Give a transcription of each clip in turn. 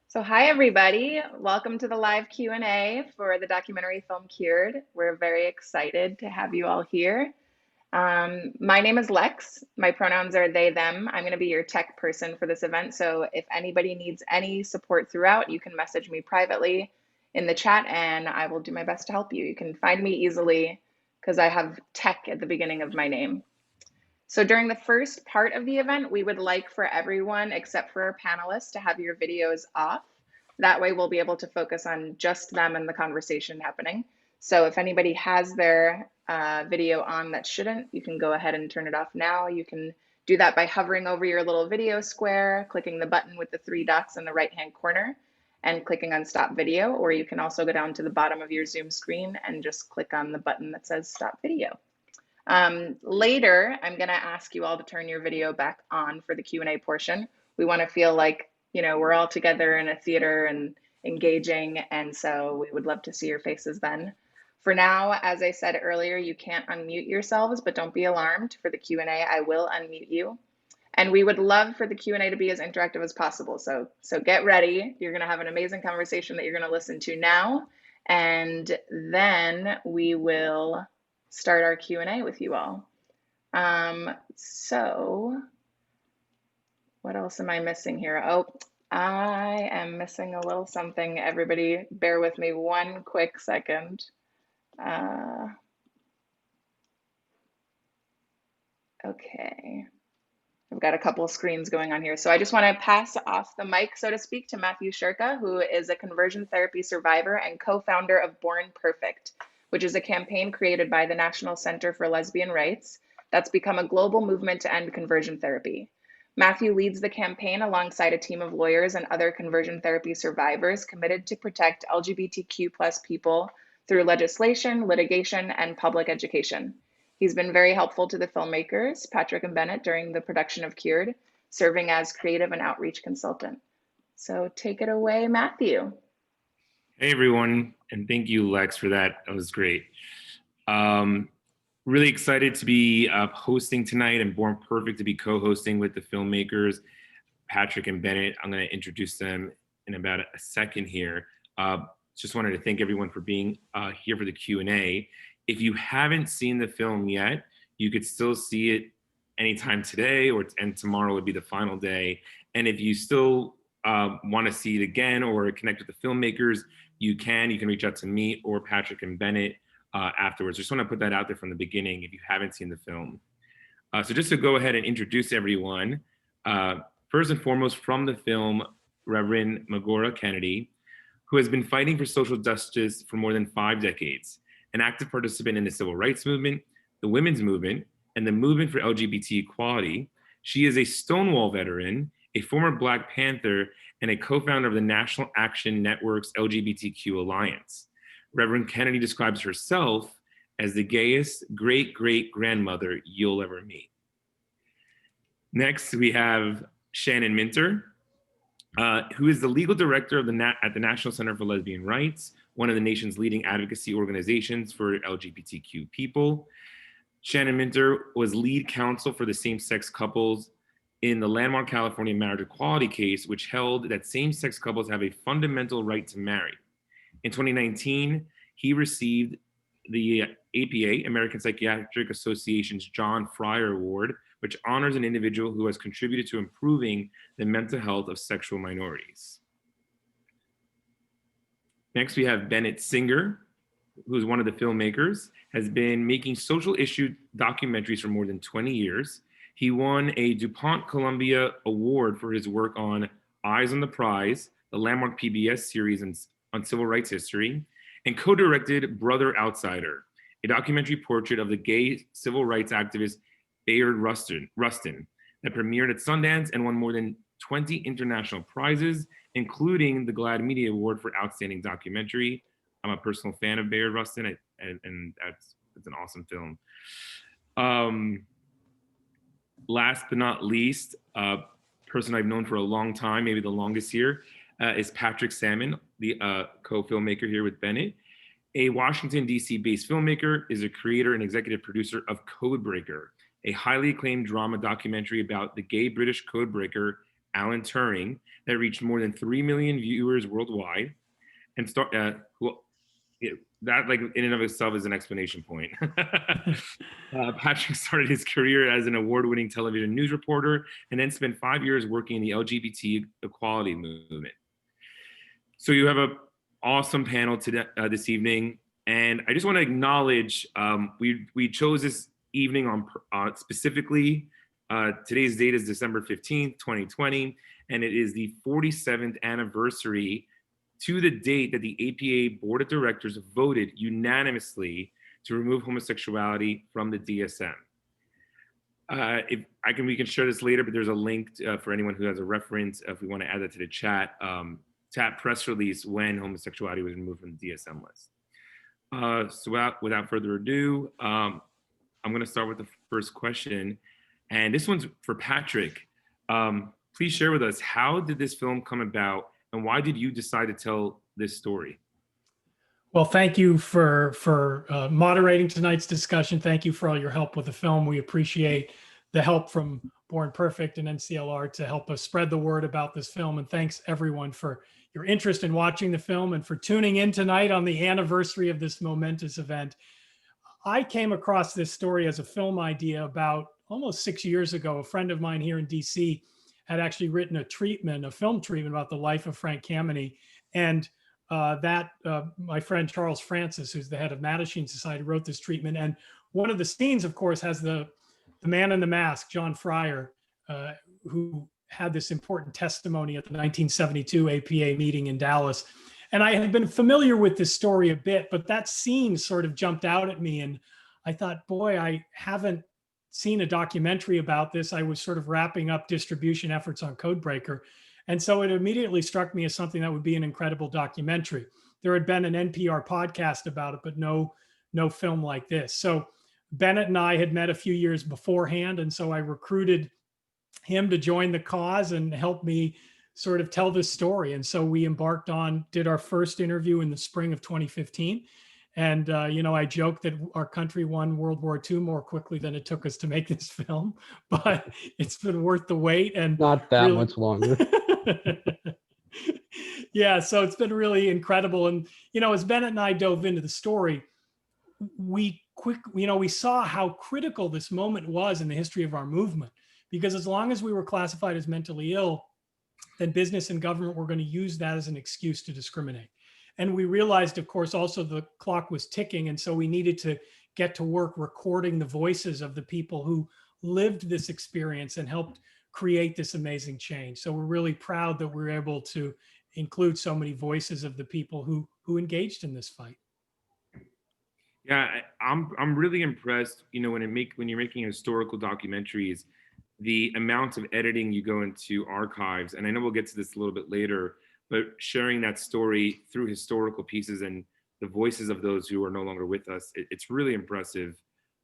So hi everybody, welcome to the live Q&A for the documentary film Cured. We're very excited to have you all here. My name is Lex. My pronouns are they, them. I'm going to be your tech person for this event. So if anybody needs any support throughout, you can message me privately in the chat and I will do my best to help you. You can find me easily because I have tech at the beginning of my name. So during the first part of the event, we would like for everyone except for our panelists to have your videos off. That way we'll be able to focus on just them and the conversation happening. So if anybody has their video on that shouldn't, you can go ahead and turn it off now. You can do that by hovering over your little video square, clicking the button with the 3 dots in the right-hand corner and clicking on stop video, or you can also go down to the bottom of your Zoom screen and just click on the button that says stop video. Later, I'm going to ask you all to turn your video back on for the Q&A portion. We want to feel like, we're all together in a theater and engaging, and so we would love to see your faces then. For now, as I said earlier, you can't unmute yourselves, but don't be alarmed. For the Q&A, I will unmute you. And we would love for the Q&A to be as interactive as possible. So get ready. You're going to have an amazing conversation that you're going to listen to now, and then we will start our Q&A with you all. So what else am I missing here? Oh, I am missing a little something. Everybody bear with me one quick second. Okay. I've got a couple of screens going on here. So I just want to pass off the mic, so to speak, to Matthew Shirka, who is a conversion therapy survivor and co-founder of Born Perfect, which is a campaign created by the National Center for Lesbian Rights that's become a global movement to end conversion therapy. Matthew leads the campaign alongside a team of lawyers and other conversion therapy survivors committed to protect LGBTQ+ people through legislation, litigation, and public education. He's been very helpful to the filmmakers, Patrick and Bennett, during the production of Cured, serving as creative and outreach consultant. So take it away, Matthew. Hey, everyone, and thank you, Lex, for that. That was great. Really excited to be hosting tonight, and Born Perfect to be co-hosting with the filmmakers, Patrick and Bennett. I'm going to introduce them in about a second here. Just wanted to thank everyone for being here for the Q&A. If you haven't seen the film yet, you could still see it anytime today, and tomorrow would be the final day. And if you still want to see it again or connect with the filmmakers, you can reach out to me or Patrick and Bennett afterwards. Just want to put that out there from the beginning if you haven't seen the film. So just to go ahead and introduce everyone, first and foremost from the film, Reverend Magora Kennedy, who has been fighting for social justice for more than 5 decades, an active participant in the civil rights movement, the women's movement, and the movement for LGBT equality. She is a Stonewall veteran, a former Black Panther, and a co-founder of the National Action Network's LGBTQ Alliance. Reverend Kennedy describes herself as the gayest great-great-grandmother you'll ever meet. Next, we have Shannon Minter, who is the legal director of at the National Center for Lesbian Rights, one of the nation's leading advocacy organizations for LGBTQ people. Shannon Minter was lead counsel for the same-sex couples in the landmark California marriage equality case, which held that same-sex couples have a fundamental right to marry. In 2019, he received the APA, American Psychiatric Association's John Fryer Award, which honors an individual who has contributed to improving the mental health of sexual minorities. Next, we have Bennett Singer, who's one of the filmmakers, has been making social issue documentaries for more than 20 years. He won a DuPont Columbia Award for his work on Eyes on the Prize, the landmark PBS series on civil rights history, and co-directed Brother Outsider, a documentary portrait of the gay civil rights activist Bayard Rustin that premiered at Sundance and won more than 20 international prizes, including the GLAAD Media Award for Outstanding Documentary. I'm a personal fan of Bayard Rustin, and it's an awesome film. Last but not least, a person I've known for a long time, maybe the longest here, is Patrick Salmon, the co-filmmaker here with Bennett. A Washington, D.C. based filmmaker, is a creator and executive producer of Codebreaker, a highly acclaimed drama documentary about the gay British codebreaker, Alan Turing, that reached more than 3 million viewers worldwide. And well, that like in and of itself is an explanation point. Patrick started his career as an award-winning television news reporter and then spent 5 years working in the LGBT equality movement. So you have a awesome panel today, this evening, and I just want to acknowledge we chose this evening on specifically. Today's date is December 15th, 2020, and it is the 47th anniversary to the date that the APA Board of Directors voted unanimously to remove homosexuality from the DSM. We can share this later, but there's a link for anyone who has a reference if we want to add that to the chat. Tap press release when homosexuality was removed from the DSM list. So without further ado, I'm going to start with the first question, and this one's for Patrick. Please share with us, how did this film come about, and why did you decide to tell this story? Well, thank you for moderating tonight's discussion. Thank you for all your help with the film. We appreciate the help from Born Perfect and NCLR to help us spread the word about this film. And thanks everyone for your interest in watching the film and for tuning in tonight on the anniversary of this momentous event. I came across this story as a film idea about almost 6 years ago. A friend of mine here in DC had actually written a film treatment about the life of Frank Kameny. And my friend Charles Francis, who's the head of Mattachine Society, wrote this treatment. And one of the scenes, of course, has the man in the mask, John Fryer, who had this important testimony at the 1972 APA meeting in Dallas. And I had been familiar with this story a bit, but that scene sort of jumped out at me. And I thought, boy, I haven't seen a documentary about this. I was sort of wrapping up distribution efforts on Codebreaker. And so it immediately struck me as something that would be an incredible documentary. There had been an NPR podcast about it, but no film like this. So Bennett and I had met a few years beforehand. And so I recruited him to join the cause and help me sort of tell this story. And so we did our first interview in the spring of 2015. And, I joked that our country won World War II more quickly than it took us to make this film, but it's been worth the wait. And not that much longer. Yeah, so it's been really incredible. And, as Bennett and I dove into the story, we saw how critical this moment was in the history of our movement, because as long as we were classified as mentally ill, then business and government were going to use that as an excuse to discriminate. And we realized, of course, also the clock was ticking. And so we needed to get to work recording the voices of the people who lived this experience and helped create this amazing change. So we're really proud that we're able to include so many voices of the people who engaged in this fight. Yeah, I'm really impressed, when you're making historical documentaries, the amount of editing you go into archives, and I know we'll get to this a little bit later, but sharing that story through historical pieces and the voices of those who are no longer with us, it's really impressive.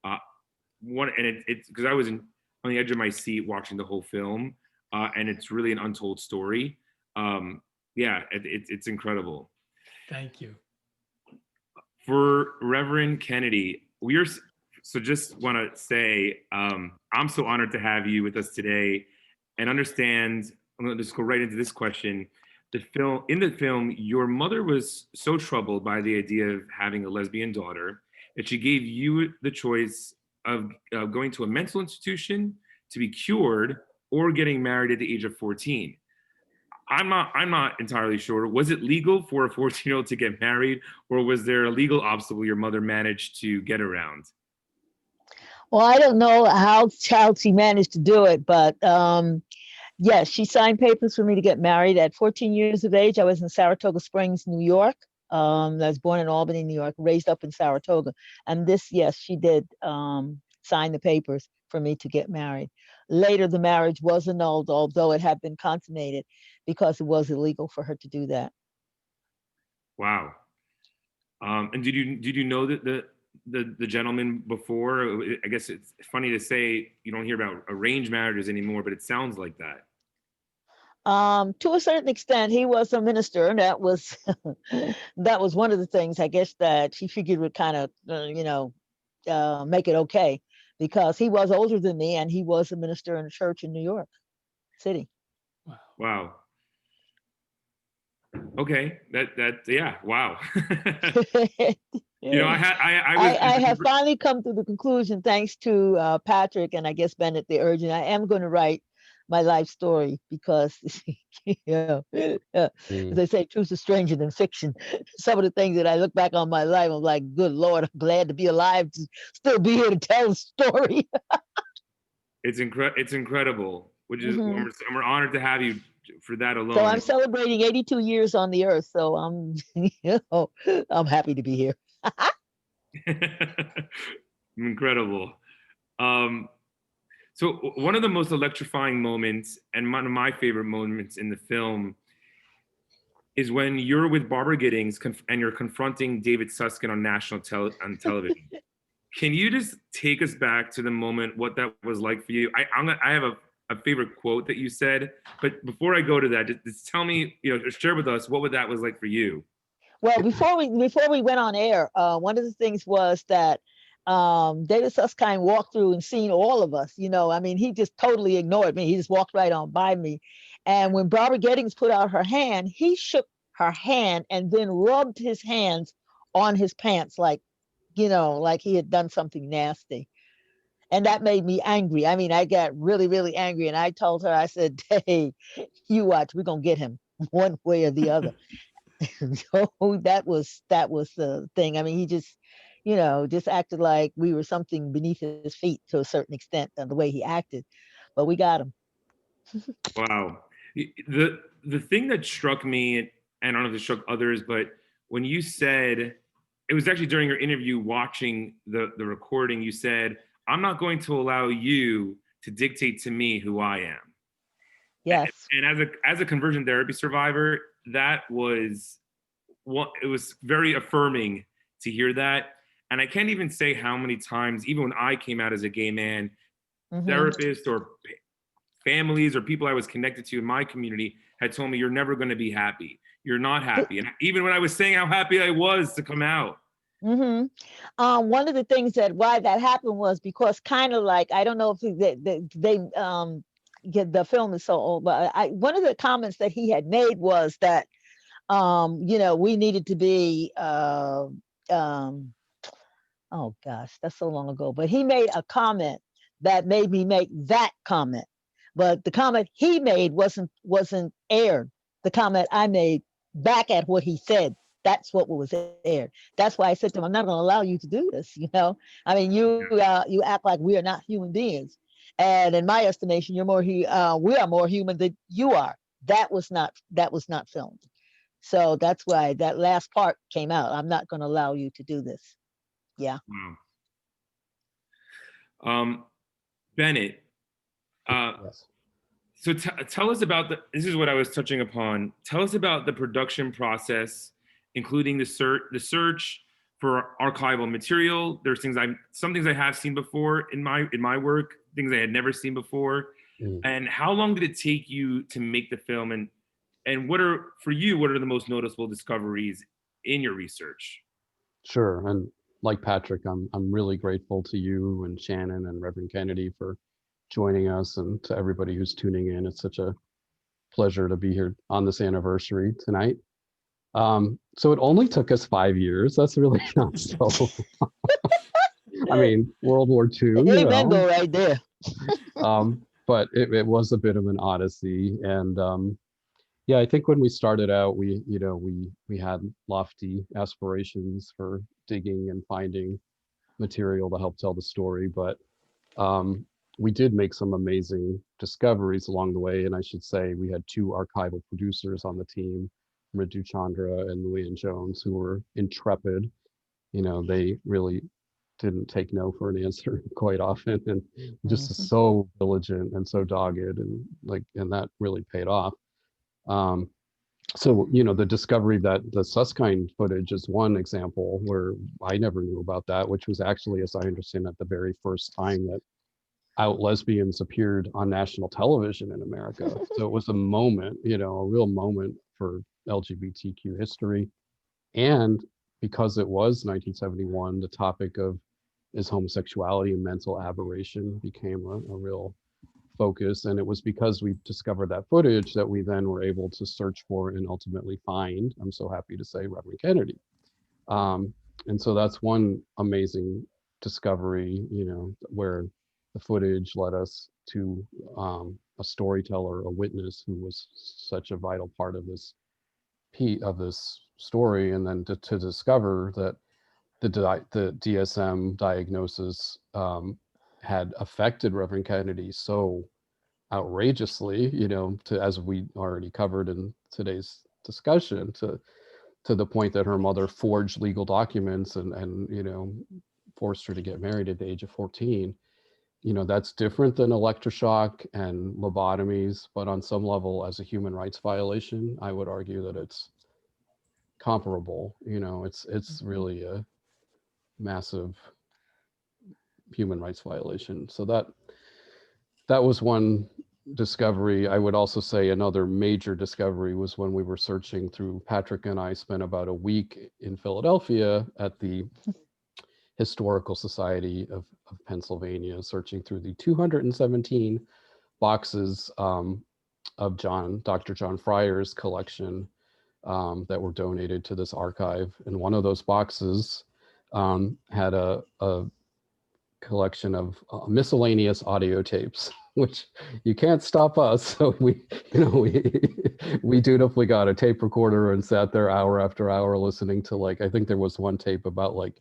It's because I was on the edge of my seat watching the whole film, and it's really an untold story. It's incredible. Thank you. For Reverend Kennedy, just want to say, I'm so honored to have you with us today and understand, I'm going to just go right into this question. In the film, your mother was so troubled by the idea of having a lesbian daughter that she gave you the choice of going to a mental institution to be cured or getting married at the age of 14. I'm not entirely sure. Was it legal for a 14-year-old to get married, or was there a legal obstacle your mother managed to get around? Well, I don't know how she managed to do it, but yes, she signed papers for me to get married at 14 years of age. I was in Saratoga Springs, New York. I was born in Albany, New York, raised up in Saratoga. And yes, she did sign the papers for me to get married. Later, the marriage was annulled, although it had been consummated, because it was illegal for her to do that. Wow. And did you know that the gentleman before? I guess it's funny to say you don't hear about arranged marriages anymore, but it sounds like that. To a certain extent, he was a minister, and that was one of the things, I guess, that she figured would kind of make it okay, because he was older than me and he was a minister in a church in New York City. Wow. Okay, yeah, wow. You know, I was I have finally come to the conclusion, thanks to Patrick and I guess Bennett, the urgent. I am going to write my life story because, you know, as they say, truth is stranger than fiction. Some of the things that I look back on my life, I'm like, good Lord, I'm glad to be alive to still be here to tell the story. it's incredible. Which is Mhm. we're honored to have you for that So alone. I'm celebrating 82 years on the earth. So I'm, you know, I'm happy to be here. Incredible. Um, so one of the most electrifying moments and one of my favorite moments in the film is when you're with Barbara Giddings and you're confronting David Susskind on on television. Can you just take us back to the moment, what that was like for you? I have a favorite quote that you said, but before I go to that, just tell me, share with us what that was like for you. Well, before we went on air, one of the things was that David Susskind walked through and seen all of us. You know, I mean, he just totally ignored me. He just walked right on by me. And when Barbara Giddings put out her hand, he shook her hand and then rubbed his hands on his pants, like, you know, like he had done something nasty. And that made me angry. I mean, I got really, really angry. And I told her, I said, hey, you watch, we're going to get him one way or the other. So that was the thing. I mean, he just, you know, just acted like we were something beneath his feet to a certain extent on the way he acted. But we got him. Wow. The thing that struck me, and I don't know if it struck others, but when you said, it was actually during your interview watching the recording, you said, I'm not going to allow you to dictate to me who I am. Yes. And as a conversion therapy survivor, that was it was very affirming to hear that. And I can't even say how many times, even when I came out as a gay man, therapists or families or people I was connected to in my community had told me, you're never going to be happy. You're not happy. And even when I was saying how happy I was to come out. One of the things that why that happened was because kind of like, I don't know if they get the film is so old, but one of the comments that he had made was that you know, we needed to be oh gosh, that's so long ago. But he made a comment that made me make that comment. But the comment he made wasn't aired. The comment I made back at what he said, that's what was aired. That's why I said to him, I'm not going to allow you to do this. You know, I mean, you act like we are not human beings, and in my estimation, we are more human than you are. That was not filmed. So that's why that last part came out. I'm not going to allow you to do this. Yeah. Wow. Bennett, Yes. so tell us about this is what I was touching upon. Tell us about the production process, including the search for archival material. There's some things I have seen before in my work, things I had never seen before. And how long did it take you to make the film? And what are the most noticeable discoveries in your research? Sure. And like Patrick, I'm really grateful to you and Shannon and Reverend Kennedy for joining us, and to everybody who's tuning in. It's such a pleasure to be here on this anniversary tonight. So it only took us 5 years. That's really not so. I mean, World War II, you Amen, know. go right there. But it was a bit of an odyssey, and yeah, I think when we started out, we had lofty aspirations for digging and finding material to help tell the story, but we did make some amazing discoveries along the way. And I should say we had two archival producers on the team, Ritu Chandra and Luann Jones, who were intrepid. You know, they really didn't take no for an answer quite often, and just so diligent and so dogged, and that really paid off. So, you know, the discovery that the Susskind footage is one example where I never knew about that, which was actually, as I understand it, the very first time that out lesbians appeared on national television in America. So it was a moment, you know, a real moment for LGBTQ history. And because it was 1971, the topic of is homosexuality a mental aberration became a real focus. And it was because we discovered that footage that we then were able to search for and ultimately find, I'm so happy to say, Reverend Kennedy. And so that's one amazing discovery, you know, where the footage led us to a storyteller, a witness who was such a vital part of this story, and then to discover that the DSM diagnosis had affected Reverend Kennedy so outrageously, you know, as we already covered in today's discussion, to the point that her mother forged legal documents and you know, forced her to get married at the age of 14. You know, that's different than electroshock and lobotomies, but on some level, as a human rights violation, I would argue that it's comparable. You know, it's really a massive human rights violation. So that was one discovery. I would also say another major discovery was when we were searching through, Patrick and I spent about a week in Philadelphia at the Historical Society of Pennsylvania, searching through the 217 boxes of Dr. John Fryer's collection that were donated to this archive. And one of those boxes had a collection of miscellaneous audio tapes, which you can't stop us. So we dutifully got a tape recorder and sat there hour after hour listening to, like, I think there was one tape about like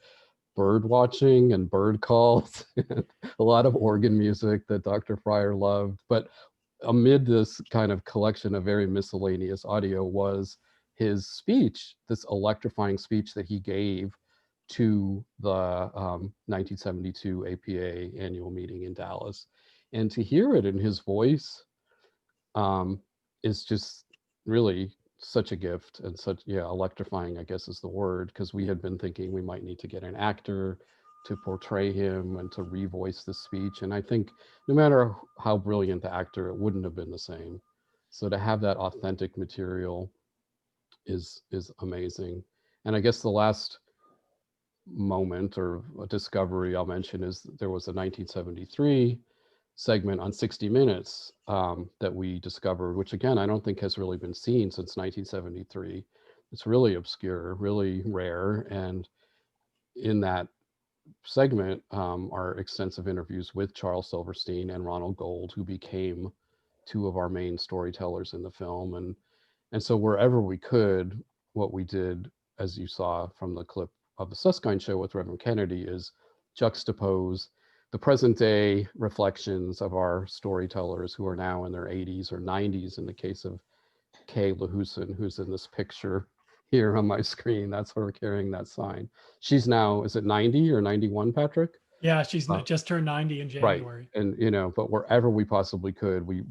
bird watching and bird calls, a lot of organ music that Dr. Fryer loved. But amid this kind of collection of very miscellaneous audio was his speech, this electrifying speech that he gave to the 1972 APA annual meeting in Dallas. And to hear it in his voice is just really such a gift, and such, yeah, electrifying, I guess is the word, because we had been thinking we might need to get an actor to portray him and to revoice the speech. And I think no matter how brilliant the actor, it wouldn't have been the same. So to have that authentic material is amazing. And I guess the last moment or a discovery I'll mention is there was a 1973 segment on 60 Minutes that we discovered, which again, I don't think has really been seen since 1973. It's really obscure, really rare. And in that segment are extensive interviews with Charles Silverstein and Ronald Gold, who became two of our main storytellers in the film. And so wherever we could, what we did, as you saw from the clip of the Susskind Show with Reverend Kennedy, is juxtapose the present day reflections of our storytellers who are now in their 80s or 90s. In the case of Kay Lahuson, who's in this picture here on my screen, that's her carrying that sign. She's now, is it 90 or 91, Patrick? Yeah, she's just turned 90 in Right. January. And, you know, but wherever we possibly could, we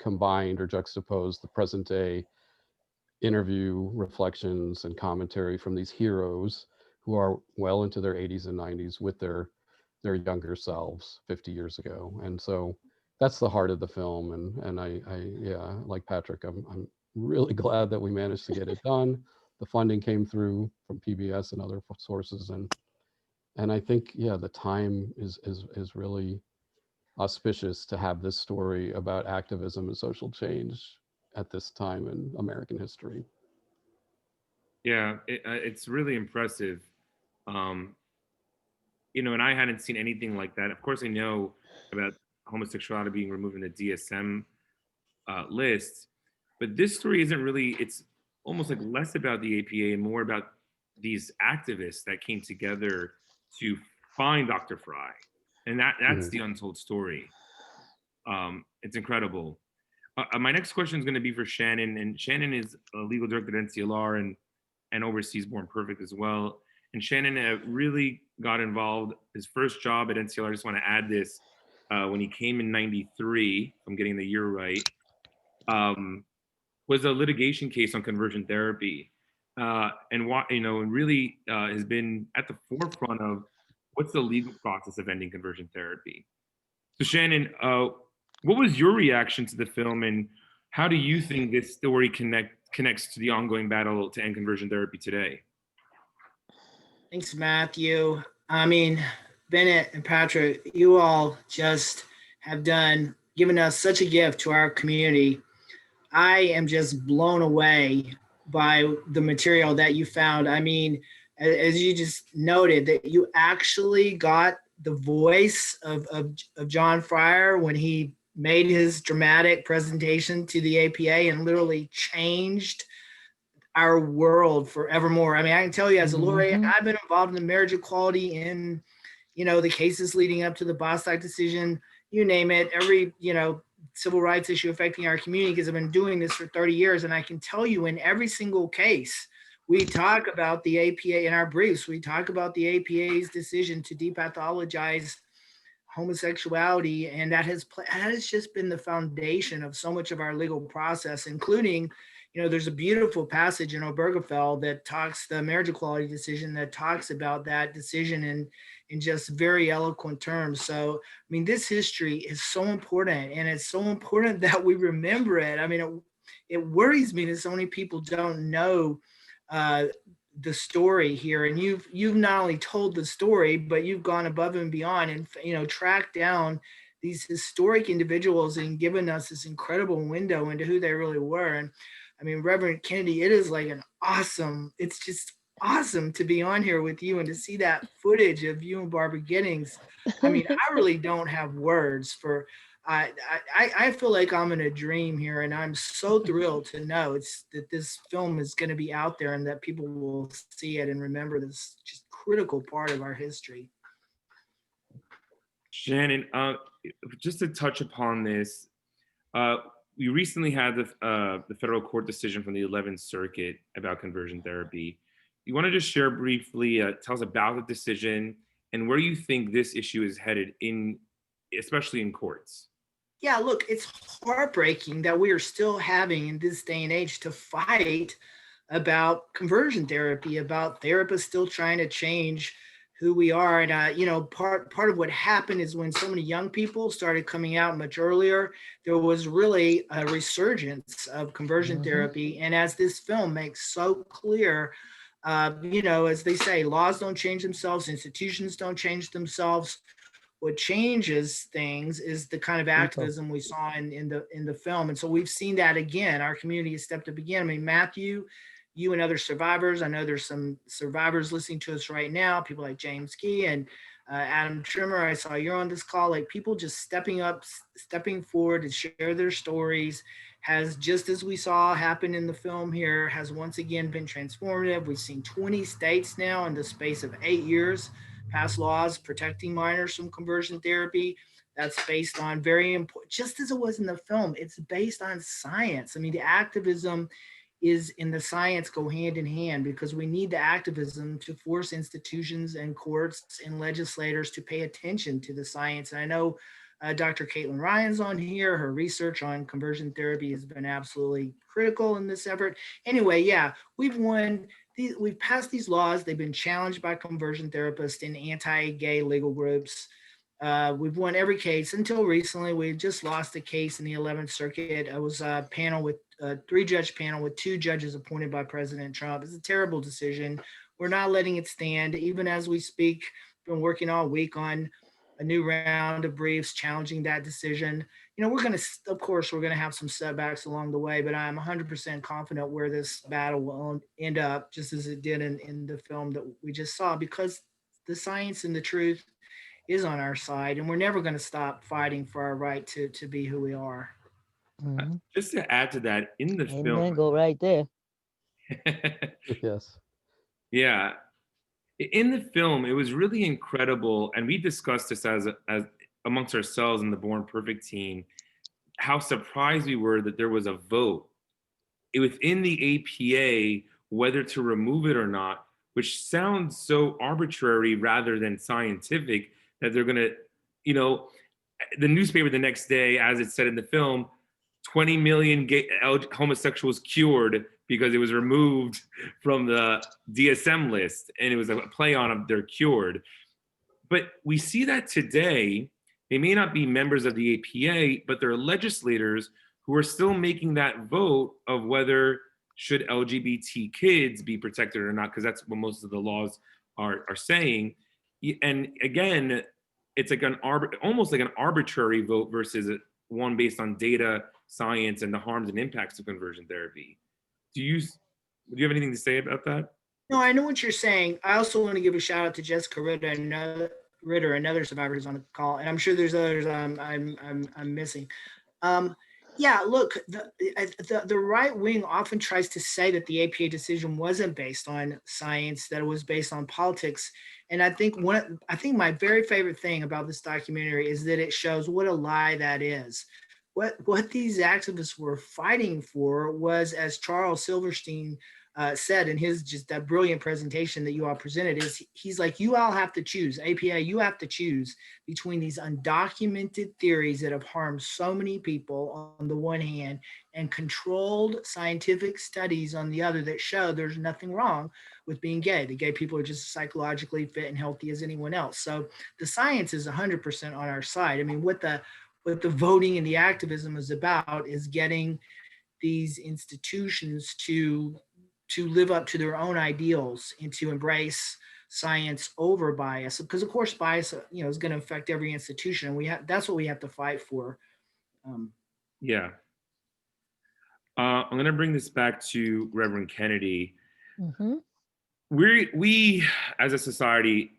combined or juxtaposed the present day interview reflections and commentary from these heroes who are well into their 80s and 90s with their younger selves 50 years ago. And so that's the heart of the film. And I yeah, like Patrick, I'm really glad that we managed to get it done. The funding came through from PBS and other sources, and I think, yeah, the time is really auspicious to have this story about activism and social change at this time in American history. Yeah, it's really impressive. You know, and I hadn't seen anything like that. Of course, I know about homosexuality being removed in the DSM list, but this story isn't really, it's almost like less about the APA and more about these activists that came together to find Dr. Fry. And that's the untold story. It's incredible. My next question is going to be for Shannon, and Shannon is a legal director at NCLR and oversees Born Perfect as well. And Shannon really got involved. His first job at NCLR, I just want to add this, when he came in '93, if I'm getting the year right, was a litigation case on conversion therapy, and really has been at the forefront of what's the legal process of ending conversion therapy. So Shannon, what was your reaction to the film, and how do you think this story connects to the ongoing battle to end conversion therapy today? Thanks, Matthew. I mean, Bennett and Patrick, you all just have done given us such a gift to our community. I am just blown away by the material that you found. I mean, as you just noted, that you actually got the voice of John Fryer when he made his dramatic presentation to the APA and literally changed our world forevermore. I mean, I can tell you as a lawyer, I've been involved in the marriage equality in, the cases leading up to the Bostock decision, you name it, every, civil rights issue affecting our community, because I've been doing this for 30 years. And I can tell you in every single case, we talk about the APA in our briefs, we talk about the APA's decision to depathologize homosexuality. And that has just been the foundation of so much of our legal process, including, there's a beautiful passage in Obergefell that talks, the marriage equality decision, that talks about that decision in just very eloquent terms. So, I mean, this history is so important, and it's so important that we remember it. I mean, it worries me that so many people don't know the story here. And you've not only told the story, but you've gone above and beyond and, tracked down these historic individuals and given us this incredible window into who they really were. And I mean, Reverend Kennedy, it is like it's just awesome to be on here with you and to see that footage of you and Barbara Giddings. I mean, I really don't have words for, I feel like I'm in a dream here, and I'm so thrilled to know that this film is going to be out there and that people will see it and remember this just critical part of our history. Shannon, just to touch upon this, we recently had the federal court decision from the 11th Circuit about conversion therapy. You want to just share briefly, tell us about the decision and where you think this issue is headed especially in courts? Yeah, look, it's heartbreaking that we are still having in this day and age to fight about conversion therapy, about therapists still trying to change who we are. And, part of what happened is when so many young people started coming out much earlier, there was really a resurgence of conversion therapy. And as this film makes so clear, as they say, laws don't change themselves, institutions don't change themselves. What changes things is the kind of activism we saw in the film. And so we've seen that again. Our community has stepped up again. I mean, Matthew, you and other survivors, I know there's some survivors listening to us right now, people like James Key and Adam Trimmer. I saw you're on this call, like people just stepping up, stepping forward to share their stories has, just as we saw happen in the film here, has once again been transformative. We've seen 20 states now in the space of 8 years pass laws protecting minors from conversion therapy. That's based on very important, just as it was in the film, it's based on science. I mean, the activism is in the science go hand in hand, because we need the activism to force institutions and courts and legislators to pay attention to the science. And I know Dr. Caitlin Ryan's on here. Her research on conversion therapy has been absolutely critical in this effort. Anyway, yeah, we've passed these laws. They've been challenged by conversion therapists and anti-gay legal groups. We've won every case until recently. We just lost a case in the 11th Circuit. It was a panel with a 3-judge panel with 2 judges appointed by President Trump. It's a terrible decision. We're not letting it stand. Even as we speak, been working all week on a new round of briefs challenging that decision. We're going to, of course, we're going to have some setbacks along the way, but I'm 100% confident where this battle will end up, just as it did in the film that we just saw, because the science and the truth is on our side, and we're never going to stop fighting for our right to be who we are. Just to add to that, in the film, Go right there. Yes. Yeah, in the film, it was really incredible, and we discussed this as amongst ourselves in the Born Perfect team, how surprised we were that there was a vote within the APA whether to remove it or not, which sounds so arbitrary rather than scientific, that they're going to, the newspaper the next day, as it said in the film, 20 million homosexuals cured because it was removed from the DSM list, and it was a play on they're cured. But we see that today. They may not be members of the APA, but they're legislators who are still making that vote of whether should LGBT kids be protected or not, because that's what most of the laws are saying. And again, it's like almost like an arbitrary vote versus one based on data, science, and the harms and impacts of conversion therapy. Do you have anything to say about that? No, I know what you're saying. I also want to give a shout out to Jessica Ritter, another survivor who's on the call, and I'm sure there's others I'm missing. Yeah, look, the right wing often tries to say that the APA decision wasn't based on science, that it was based on politics. And I think my very favorite thing about this documentary is that it shows what a lie that is. What these activists were fighting for was, as Charles Silverstein said in his just that brilliant presentation that you all presented, is he's like, you all have to choose, APA, you have to choose between these undocumented theories that have harmed so many people on the one hand and controlled scientific studies on the other that show there's nothing wrong with being gay. The gay people are just psychologically fit and healthy as anyone else. So the science is 100% on our side. I mean, what the voting and the activism is about is getting these institutions to live up to their own ideals and to embrace science over bias, because of course bias is going to affect every institution, and that's what we have to fight for. Yeah. I'm going to bring this back to Reverend Kennedy. Mm-hmm. We as a society,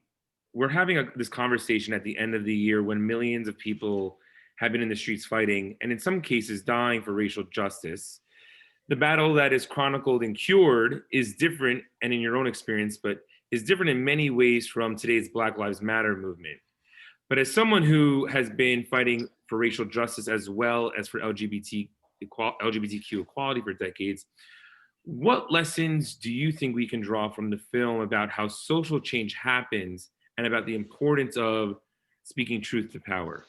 we're having this conversation at the end of the year when millions of people have been in the streets fighting, and in some cases dying for racial justice. The battle that is chronicled in CURED is different, and in your own experience, but is different in many ways from today's Black Lives Matter movement. But as someone who has been fighting for racial justice as well as for LGBTQ equality for decades, what lessons do you think we can draw from the film about how social change happens and about the importance of speaking truth to power?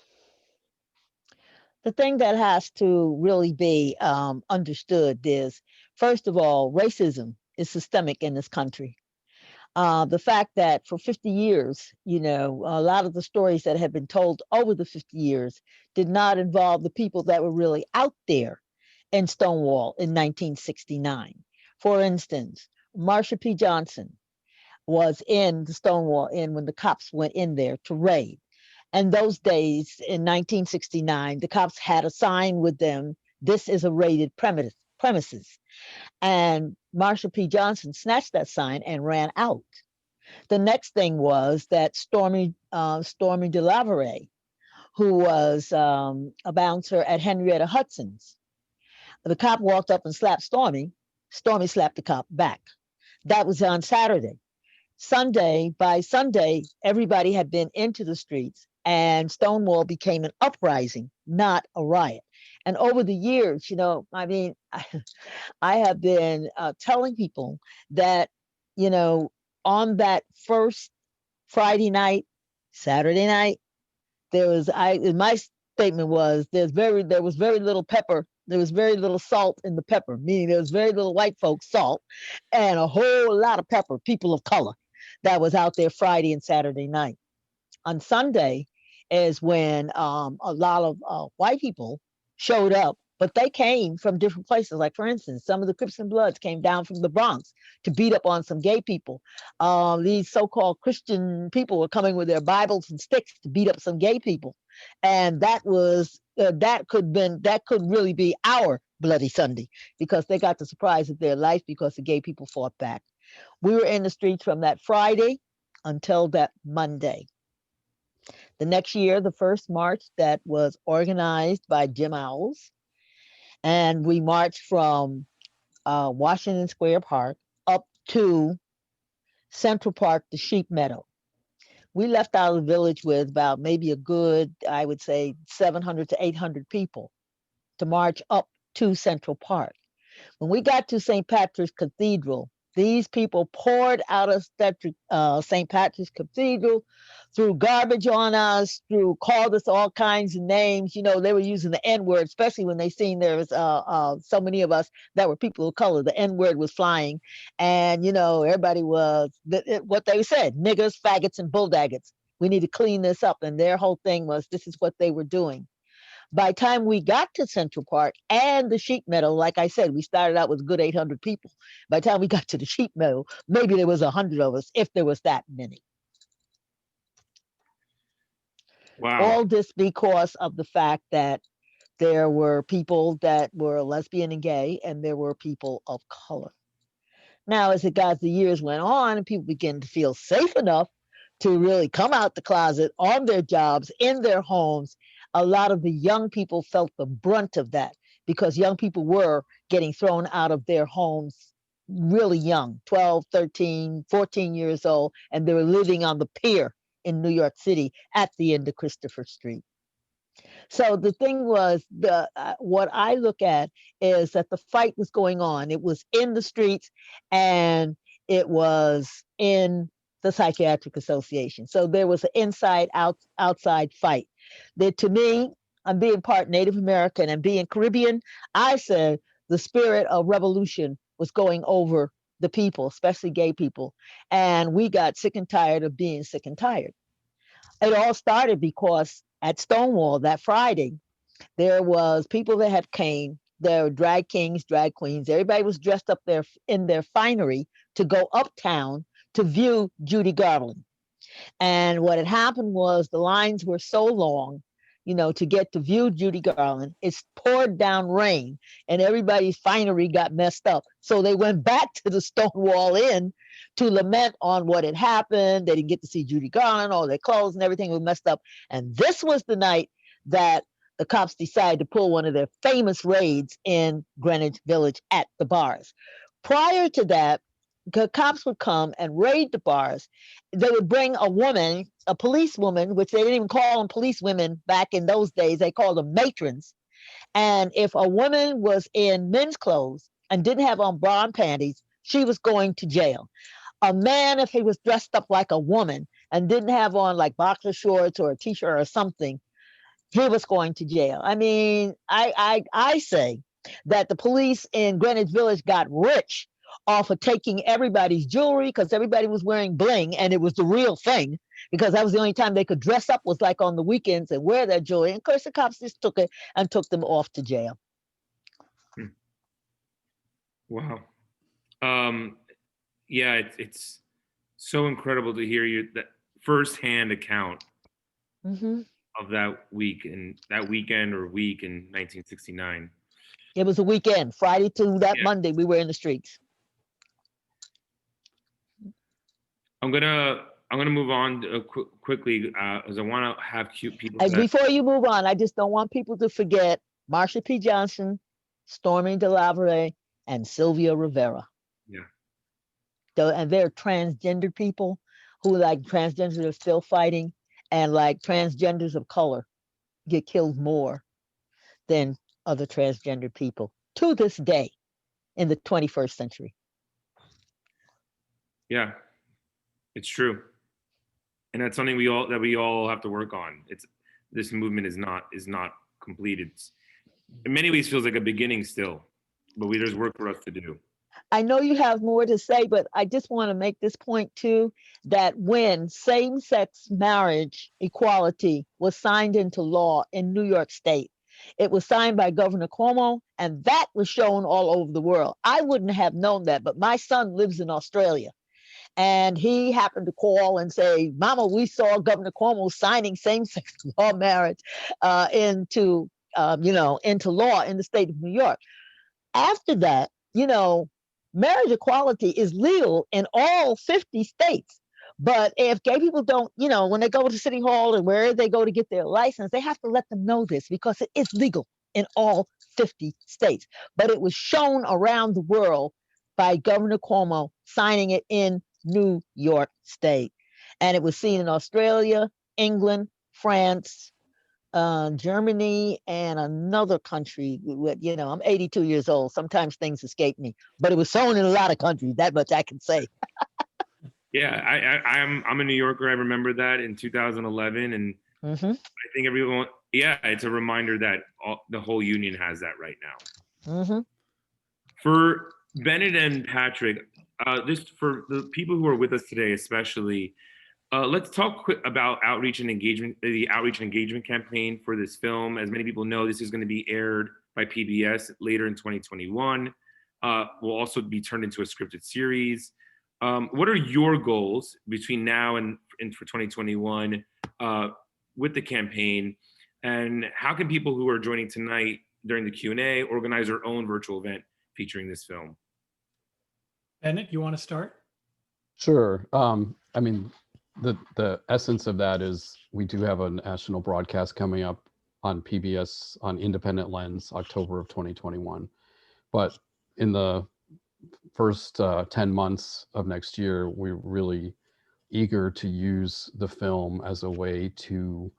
The thing that has to really be understood is, first of all, racism is systemic in this country. The fact that for 50 years, a lot of the stories that have been told over the 50 years did not involve the people that were really out there in Stonewall in 1969. For instance, Marsha P. Johnson was in the Stonewall Inn when the cops went in there to raid. And those days in 1969, the cops had a sign with them, "This is a raided premises." And Marsha P. Johnson snatched that sign and ran out. The next thing was that Stormy DeLaveray, who was a bouncer at Henrietta Hudson's, the cop walked up and slapped Stormy. Stormy slapped the cop back. That was on Saturday. By Sunday, everybody had been into the streets, and Stonewall became an uprising, not a riot. And over the years, I have been telling people that, on that first Friday night, Saturday night, my statement was there was very little pepper. There was very little salt in the pepper, meaning there was very little white folks salt and a whole lot of pepper, people of color, that was out there Friday and Saturday night. On Sunday is when a lot of white people showed up, but they came from different places. Like, for instance, some of the Crips and Bloods came down from the Bronx to beat up on some gay people. These so-called Christian people were coming with their Bibles and sticks to beat up some gay people. And that could really be our Bloody Sunday, because they got the surprise of their life because the gay people fought back. We were in the streets from that Friday until that Monday. The next year, the first march that was organized by Jim Owls, and we marched from Washington Square Park up to Central Park to Sheep Meadow. We left out of the village with about maybe a good, I would say, 700 to 800 people to march up to Central Park. When we got to St. Patrick's Cathedral, these people poured out of St. Patrick's Cathedral, threw garbage on us, called us all kinds of names. They were using the N-word, especially when they seen there was so many of us that were people of color. The N-word was flying. And, everybody was, what they said, niggers, faggots, and bulldaggets. We need to clean this up. And their whole thing was, this is what they were doing. By the time we got to Central Park and the Sheep Meadow, like I said, we started out with a good 800 people. By the time we got to the Sheep Meadow, maybe there was 100 of us, if there was that many. Wow. All this because of the fact that There were people that were lesbian and gay, and there were people of color. Now, as the years went on and people began to feel safe enough to really come out the closet on their jobs, in their homes, a lot of the young people felt the brunt of that because young people were getting thrown out of their homes really young, 12, 13, 14 years old, and they were living on the pier in New York City at the end of Christopher Street. So the thing was, what I look at is that the fight was going on. It was in the streets, and it was in the Psychiatric Association. So there was an outside fight. That to me, I'm being part Native American and being Caribbean. I said the spirit of revolution was going over the people, especially gay people, and we got sick and tired of being sick and tired. It all started because at Stonewall that Friday, there was people that had came. There were drag kings, drag queens. Everybody was dressed up there in their finery to go uptown to view Judy Garland. And what had happened was the lines were so long, to get to view Judy Garland. It's poured down rain, and everybody's finery got messed up. So they went back to the Stonewall Inn to lament on what had happened. They didn't get to see Judy Garland, all their clothes and everything was messed up. And this was the night that the cops decided to pull one of their famous raids in Greenwich Village at the bars. Prior to that, the cops would come and raid the bars. They would bring a woman, a policewoman, which they didn't even call them police women back in those days. They called them matrons. And if a woman was in men's clothes and didn't have on bra and panties, she was going to jail. A man, if he was dressed up like a woman and didn't have on like boxer shorts or a t-shirt or something, he was going to jail. I mean, I say that the police in Greenwich Village got rich off of taking everybody's jewelry because everybody was wearing bling, and it was the real thing because that was the only time they could dress up was like on the weekends and wear their jewelry. And of course, the cops just took it and took them off to jail. Wow. Yeah, it's so incredible to hear that firsthand account of that week and that weekend or week in 1969. It was a weekend, Friday to that Monday. We were in the streets. I'm gonna move on quickly as I want to have cute people. And before you move on, I just don't want people to forget Marsha P. Johnson, Stormy DeLavere, and Sylvia Rivera. Yeah. And they're transgender people who, like transgenders, are still fighting, and like transgenders of color get killed more than other transgender people to this day in the 21st century. Yeah. It's true, and that's something we all have to work on. This movement is not completed. It's, in many ways, feels like a beginning still, but there's work for us to do. I know you have more to say, but I just want to make this point too: that when same-sex marriage equality was signed into law in New York State, it was signed by Governor Cuomo, and that was shown all over the world. I wouldn't have known that, but my son lives in Australia. And he happened to call and say, Mama, we saw Governor Cuomo signing same-sex law marriage into law in the state of New York. After that, marriage equality is legal in all 50 states. But if gay people don't, when they go to City Hall and wherever they go to get their license, they have to let them know this because it is legal in all 50 states. But it was shown around the world by Governor Cuomo signing it in New York State. And it was seen in Australia, England, France, Germany, and another country. I'm 82 years old. Sometimes things escape me, but it was shown in a lot of countries. That much I can say. Yeah, I'm a New Yorker. I remember that in 2011, and I think everyone. Yeah, it's a reminder that the whole union has that right now. For Bennett and Patrick, for the people who are with us today, especially, let's talk quick about outreach and engagement, the outreach and engagement campaign for this film. As many people know, this is going to be aired by PBS later in 2021. Will also be turned into a scripted series. What are your goals between now and for 2021 with the campaign? And how can people who are joining tonight during the Q&A organize their own virtual event featuring this film? Bennett, you want to start? Sure. I mean, the essence of that is we do have a national broadcast coming up on PBS on Independent Lens, October of 2021. But in the first 10 months of next year, we're really eager to use the film as a way to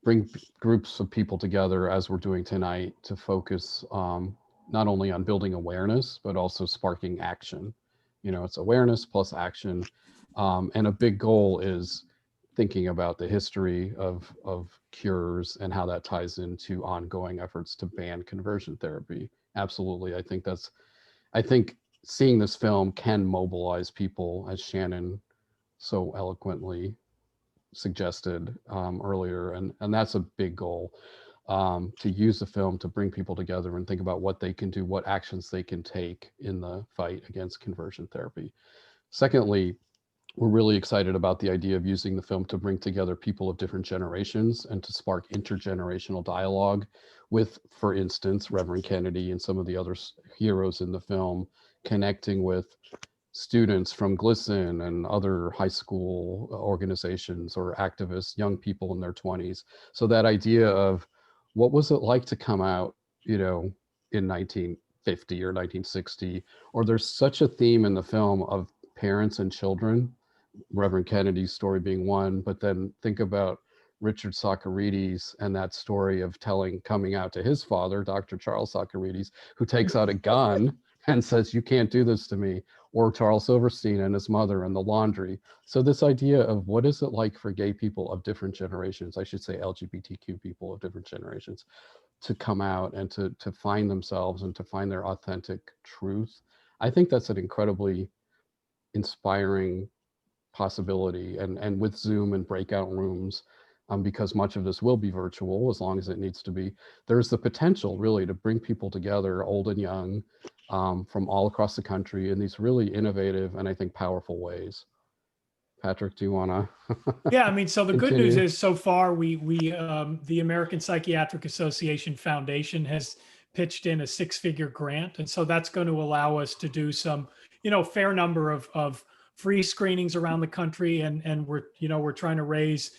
bring groups of people together, as we're doing tonight, to focus not only on building awareness, but also sparking action. You know, it's awareness plus action. And a big goal is thinking about the history of cures and how that ties into ongoing efforts to ban conversion therapy. Absolutely. I think seeing this film can mobilize people, as Shannon so eloquently suggested earlier, and that's a big goal, to use the film to bring people together and think about what they can do, what actions they can take in the fight against conversion therapy. Secondly, we're really excited about the idea of using the film to bring together people of different generations and to spark intergenerational dialogue with, for instance, Reverend Kennedy and some of the other heroes in the film, connecting with students from GLSEN and other high school organizations or activists, young people in their 20s. So that idea of what was it like to come out, you know, in 1950 or 1960, or there's such a theme in the film of parents and children, Reverend Kennedy's story being one, but then think about Richard Socarides and that story of coming out to his father, Dr. Charles Socarides, who takes out a gun and says, "You can't do this to me," or Charles Silverstein and his mother in the laundry. So this idea of what is it like for gay people of different generations, I should say LGBTQ people of different generations, to come out and to find themselves and to find their authentic truth. I think that's an incredibly inspiring possibility, and with Zoom and breakout rooms, because much of this will be virtual as long as it needs to be, there's the potential really to bring people together, old and young, from all across the country in these really innovative and I think powerful ways. Patrick, do you want to Yeah, I mean, so the good news continue? is so far the American Psychiatric Association Foundation has pitched in a six-figure grant, and so that's going to allow us to do some, fair number of free screenings around the country, and we're trying to raise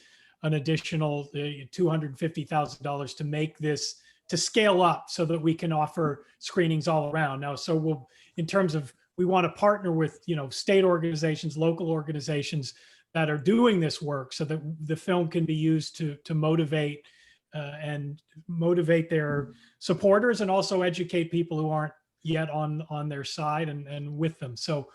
an additional $250,000 to make this to scale up so that we can offer screenings all around now. So we'll, in terms of, we want to partner with state organizations, local organizations that are doing this work, so that the film can be used to motivate and motivate their supporters, and also educate people who aren't yet on their side and with them. So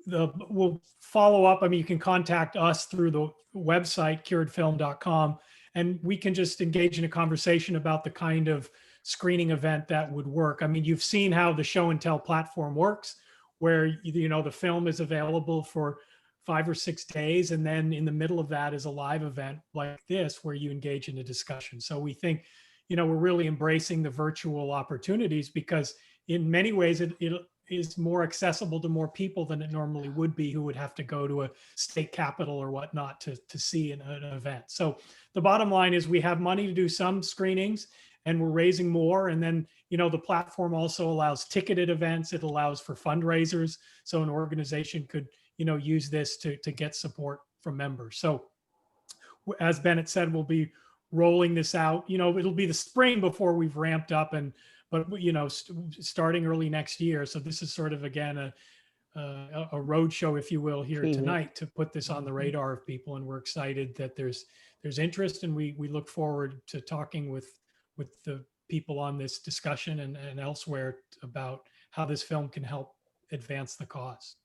we'll follow up. I mean, you can contact us through the website, curedfilm.com, and we can just engage in a conversation about the kind of screening event that would work. I mean, you've seen how the show and tell platform works, where the film is available for 5 or 6 days, and then in the middle of that is a live event like this where you engage in a discussion. So we think we're really embracing the virtual opportunities, because in many ways it is more accessible to more people than it normally would be, who would have to go to a state capitol or whatnot to see an event. So the bottom line is we have money to do some screenings, and we're raising more. And then, the platform also allows ticketed events. It allows for fundraisers. So an organization could, use this to get support from members. So as Bennett said, we'll be rolling this out. It'll be the spring before we've ramped up, but starting early next year. So this is sort of, again, a road show, if you will, here tonight to put this on the radar of people. And we're excited that there's interest, and we look forward to talking with the people on this discussion and elsewhere about how this film can help advance the cause.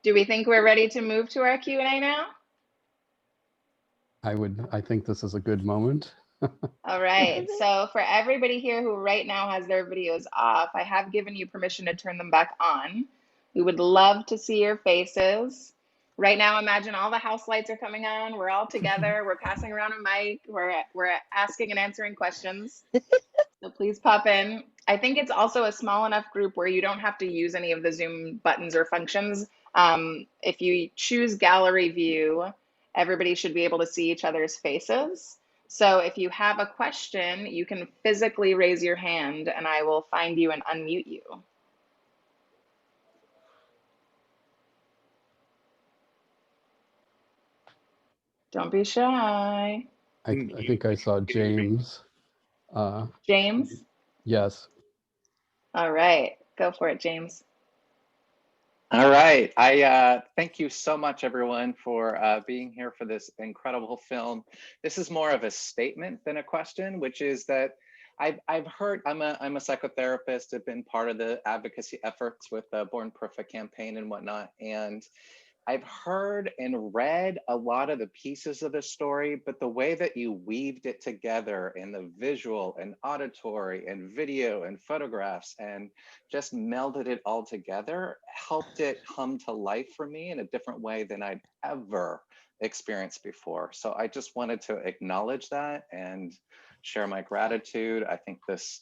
Do we think we're ready to move to our Q&A now? I think this is a good moment. All right. So for everybody here who right now has their videos off, I have given you permission to turn them back on. We would love to see your faces. Right now, imagine all the house lights are coming on. We're all together. We're passing around a mic. We're asking and answering questions. So please pop in. I think it's also a small enough group where you don't have to use any of the Zoom buttons or functions. If you choose gallery view everybody should be able to see each other's faces. So if you have a question, you can physically raise your hand and I will find you and unmute you. Don't be shy. I think I saw James. James? Yes. All right, go for it, James. All right. I thank you so much, everyone, for being here for this incredible film. This is more of a statement than a question, which is that I've heard, I'm a psychotherapist. I've been part of the advocacy efforts with the Born Perfect campaign and whatnot. And I've heard and read a lot of the pieces of the story, but the way that you weaved it together in the visual and auditory and video and photographs and just melded it all together helped it come to life for me in a different way than I'd ever experienced before. So I just wanted to acknowledge that and share my gratitude. I think this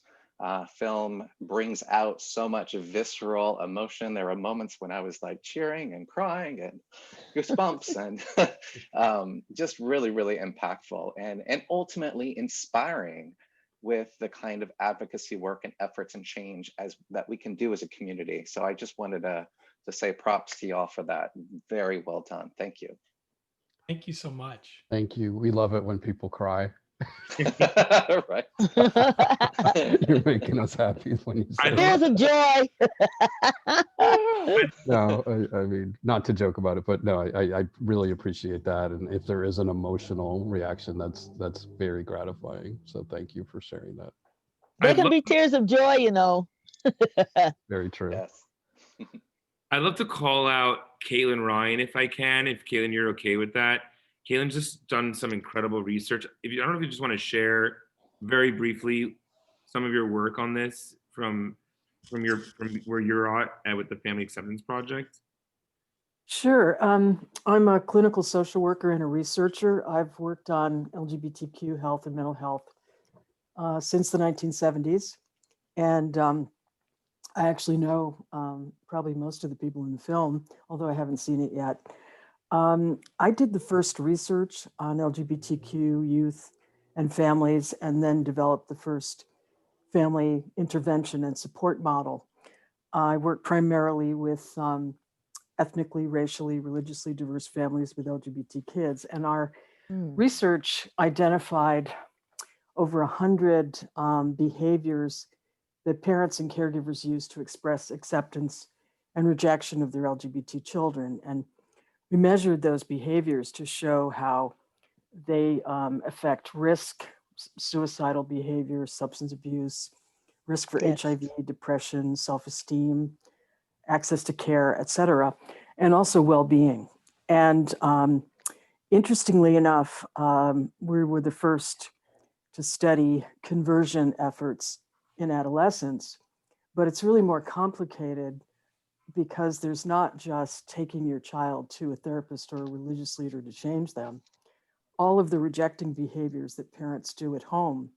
film brings out so much visceral emotion. There were moments when I was like cheering and crying and goosebumps and just really, really impactful and ultimately inspiring with the kind of advocacy work and efforts and change that we can do as a community. So I just wanted to say props to y'all for that. Very well done. Thank you. Thank you so much. Thank you. We love it when people cry. Right. You're making us happy when you say Tears of joy. no, I mean, not to joke about it, but no, I really appreciate that. And if there is an emotional reaction, that's very gratifying. So thank you for sharing that. There can be tears of joy, you know. Very true. Yes. I'd love to call out Caitlin Ryan if I can, if Caitlin, you're okay with that. Caitlin's just done some incredible research. I don't know if you just want to share very briefly some of your work on this from where you're at with the Family Acceptance Project. Sure. I'm a clinical social worker and a researcher. I've worked on LGBTQ health and mental health since the 1970s. And I actually know probably most of the people in the film, although I haven't seen it yet. I did the first research on LGBTQ youth and families, and then developed the first family intervention and support model. I work primarily with ethnically, racially, religiously diverse families with LGBT kids, and our research identified over 100 behaviors that parents and caregivers use to express acceptance and rejection of their LGBT children. And we measured those behaviors to show how they affect risk, suicidal behavior, substance abuse, risk for HIV, depression, self-esteem, access to care, et cetera, and also well-being. And interestingly enough, we were the first to study conversion efforts in adolescence, but it's really more complicated because there's not just taking your child to a therapist or a religious leader to change them. All of the rejecting behaviors that parents do at home,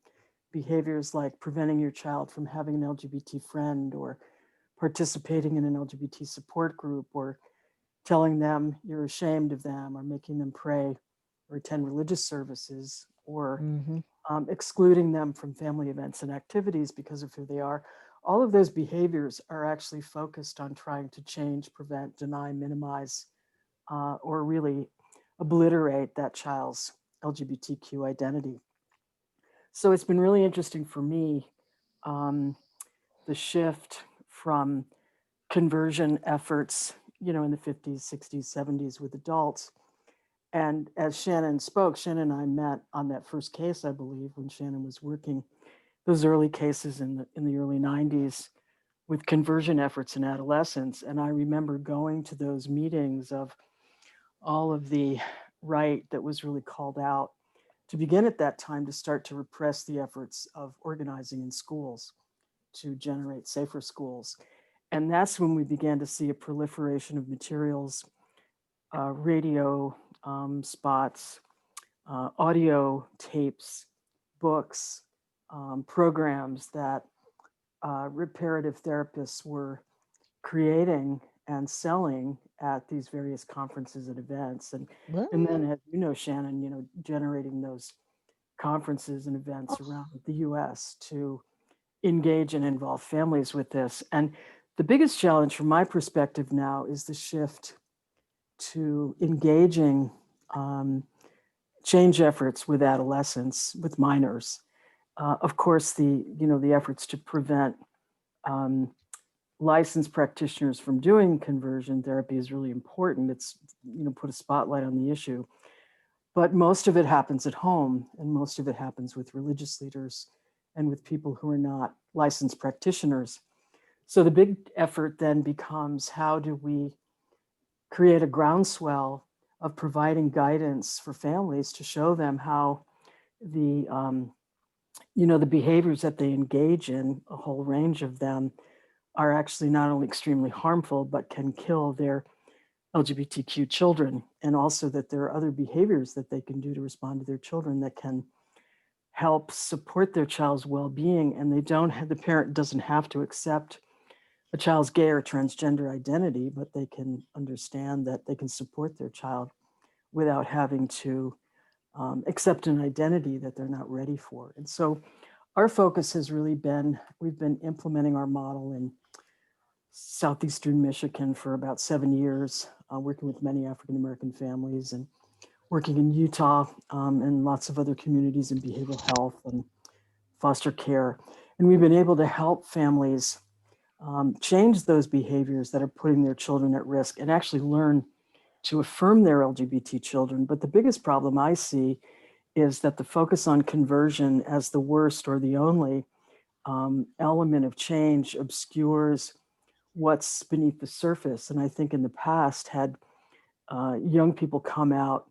behaviors like preventing your child from having an LGBT friend or participating in an LGBT support group or telling them you're ashamed of them or making them pray or attend religious services or excluding them from family events and activities because of who they are. All of those behaviors are actually focused on trying to change, prevent, deny, minimize, or really obliterate that child's LGBTQ identity. So it's been really interesting for me, the shift from conversion efforts, you know, in the 50s, 60s, 70s with adults. And as Shannon spoke, Shannon and I met on that first case, I believe, when Shannon was working those early cases in the early 90s with conversion efforts in adolescence. And I remember going to those meetings of all of the right that was really called out to begin at that time to start to repress the efforts of organizing in schools to generate safer schools. And that's when we began to see a proliferation of materials, radio spots, audio tapes, books, programs that reparative therapists were creating and selling at these various conferences and events. And What? then, as you know, Shannon, generating those conferences and events around the US to engage and involve families with this. And the biggest challenge from my perspective now is the shift to engaging change efforts with adolescents, with minors. Of course, the efforts to prevent licensed practitioners from doing conversion therapy is really important. It's, put a spotlight on the issue. But most of it happens at home, and most of it happens with religious leaders and with people who are not licensed practitioners. So the big effort then becomes, how do we create a groundswell of providing guidance for families to show them how the the behaviors that they engage in, a whole range of them, are actually not only extremely harmful, but can kill their LGBTQ children, and also that there are other behaviors that they can do to respond to their children that can help support their child's well-being. And the parent doesn't have to accept a child's gay or transgender identity, but they can understand that they can support their child without having to accept an identity that they're not ready for. And so our focus has really been, we've been implementing our model in southeastern Michigan for about 7 years, working with many African-American families, and working in Utah and lots of other communities in behavioral health and foster care. And we've been able to help families change those behaviors that are putting their children at risk, and actually learn to affirm their LGBT children. But the biggest problem I see is that the focus on conversion as the worst or the only element of change obscures what's beneath the surface. And I think in the past, had young people come out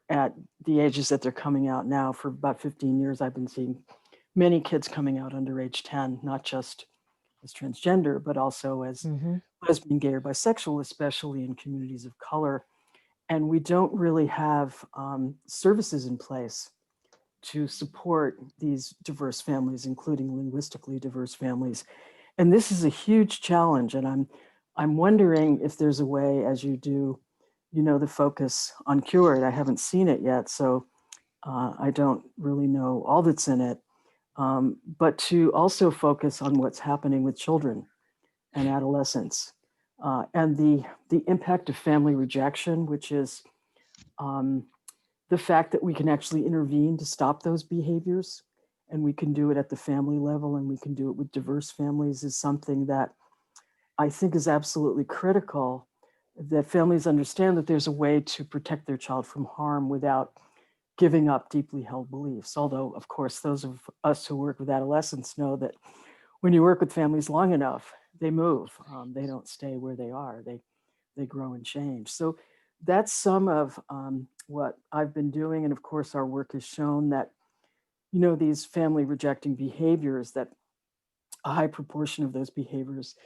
at the ages that they're coming out now, for about 15 years, I've been seeing many kids coming out under age 10, not just as transgender, but also as lesbian, gay, or bisexual, especially in communities of color. And we don't really have services in place to support these diverse families, including linguistically diverse families. And this is a huge challenge. And I'm wondering if there's a way, as you do, the focus on CURED. I haven't seen it yet, so I don't really know all that's in it. But to also focus on what's happening with children and adolescents, and the impact of family rejection, which is the fact that we can actually intervene to stop those behaviors, and we can do it at the family level, and we can do it with diverse families, is something that I think is absolutely critical, that families understand that there's a way to protect their child from harm without giving up deeply held beliefs. Although, of course, those of us who work with adolescents know that when you work with families long enough, they move. They don't stay where they are. They grow and change. So that's some of what I've been doing. And of course, our work has shown that, these family rejecting behaviors, that a high proportion of those behaviors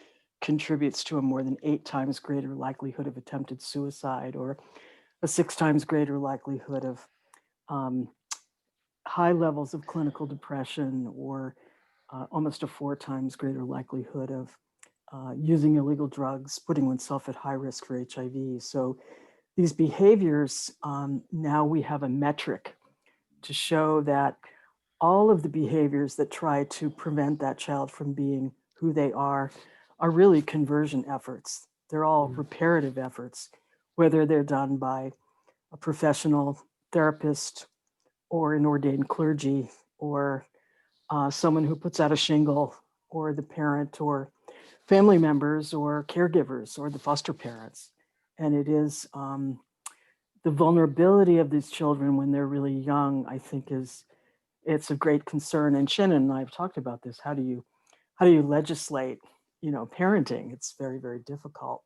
contributes to a more than 8 times greater likelihood of attempted suicide, or a 6 times greater likelihood of high levels of clinical depression, or almost a 4 times greater likelihood of using illegal drugs, putting oneself at high risk for HIV. So these behaviors, now we have a metric to show that all of the behaviors that try to prevent that child from being who they are really conversion efforts. They're all reparative efforts, whether they're done by a professional therapist, or an ordained clergy, or someone who puts out a shingle, or the parent, or family members, or caregivers, or the foster parents. And it is the vulnerability of these children when they're really young, I think it's a great concern. And Shannon and I have talked about this. How do you legislate, parenting? It's very, very difficult.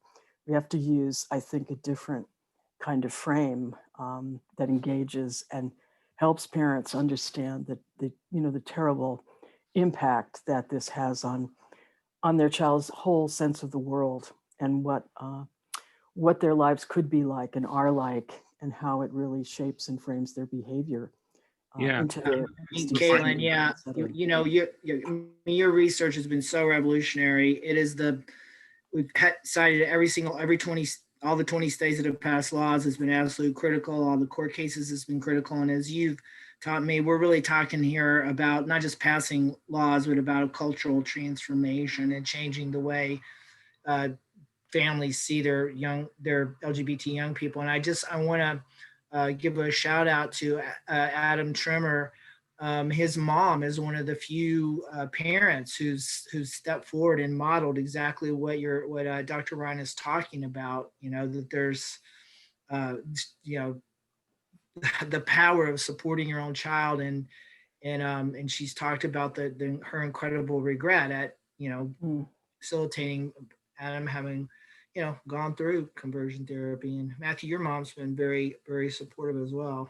We have to use, I think, a different kind of frame that engages and helps parents understand that the terrible impact that this has on their child's whole sense of the world, and what their lives could be like and are like, and how it really shapes and frames their behavior. Into their Caitlin, yeah, your research has been so revolutionary. It is the we've cited every 20, all the 20 states that have passed laws has been absolutely critical. All the court cases has been critical. And as you've taught me, we're really talking here about not just passing laws, but about a cultural transformation and changing the way families see their LGBT young people. And I want to give a shout out to Adam Trimmer. His mom is one of the few parents who's stepped forward and modeled exactly what Dr. Ryan is talking about. You know, that there's you know the power of supporting your own child, and she's talked about her incredible regret at facilitating Adam having gone through conversion therapy. And Matthew, your mom's been very, very supportive as well.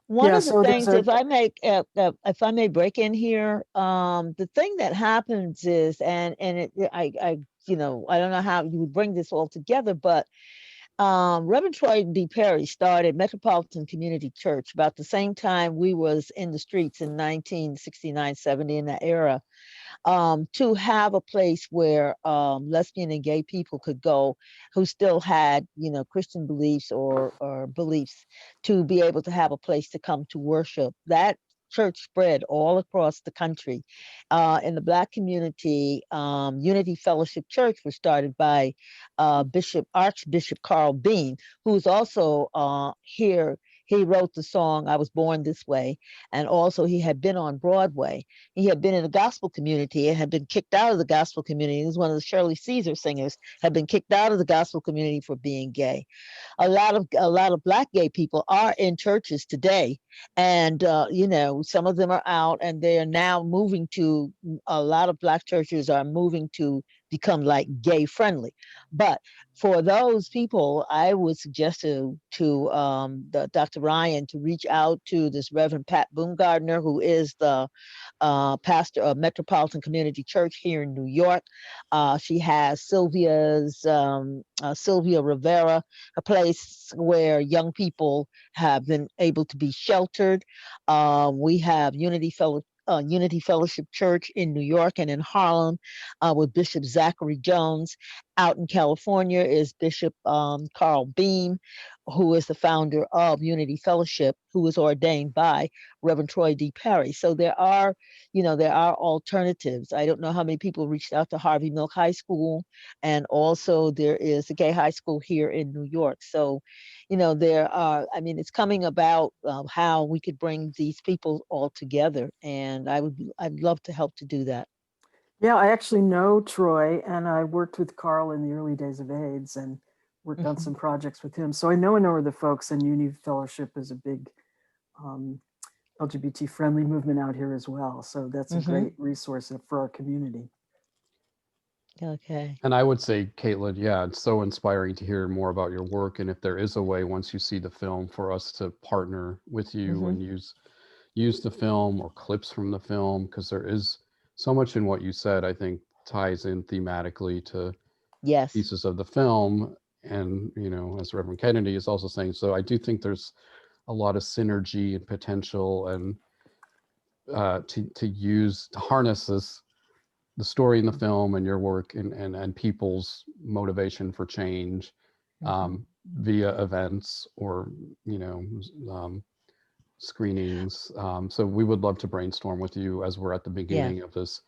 One Yeah, of the so there's things, if I may break in here, the thing that happens is, I don't know how you would bring this all together, but Reverend Troy D. Perry started Metropolitan Community Church about the same time we was in the streets in 1969, 70, in that era. To have a place where lesbian and gay people could go who still had, Christian beliefs or beliefs, to be able to have a place to come to worship. That church spread all across the country. In the Black community, Unity Fellowship Church was started by Archbishop Carl Bean, who's also here. He wrote the song "I Was Born This Way," and also he had been on Broadway. He had been in the gospel community and had been kicked out of the gospel community. He was one of the Shirley Caesar singers, had been kicked out of the gospel community for being gay. A lot of Black gay people are in churches today, and some of them are out, and they are now moving to. A lot of Black churches are moving to become like gay friendly, but for those people, I would suggest to Dr. Ryan to reach out to this Reverend Pat Boomgardner, who is the pastor of Metropolitan Community Church here in New York. She has Sylvia Rivera, a place where young people have been able to be sheltered. We have Unity Fellowship Church in New York and in Harlem with Bishop Zachary Jones. Out in California is Bishop Carl Beam, who is the founder of Unity Fellowship, who was ordained by Reverend Troy D. Perry. So there are alternatives. I don't know how many people reached out to Harvey Milk High School, and also there is a gay high school here in New York. So, there are, it's coming about how we could bring these people all together, and I'd love to help to do that. Yeah, I actually know Troy, and I worked with Carl in the early days of AIDS and worked on some projects with him. So I know a number of the folks, and Uni Fellowship is a big LGBT friendly movement out here as well. So that's a great resource for our community. Okay. And I would say, Caitlin, yeah, it's so inspiring to hear more about your work. And if there is a way, once you see the film, for us to partner with you and use the film or clips from the film, because there is so much in what you said, I think, ties in thematically to pieces of the film. And, as Reverend Kennedy is also saying, so I do think there's a lot of synergy and potential, and to harness the story in the film and your work and people's motivation for change via events or screenings. So we would love to brainstorm with you as we're at the beginning of this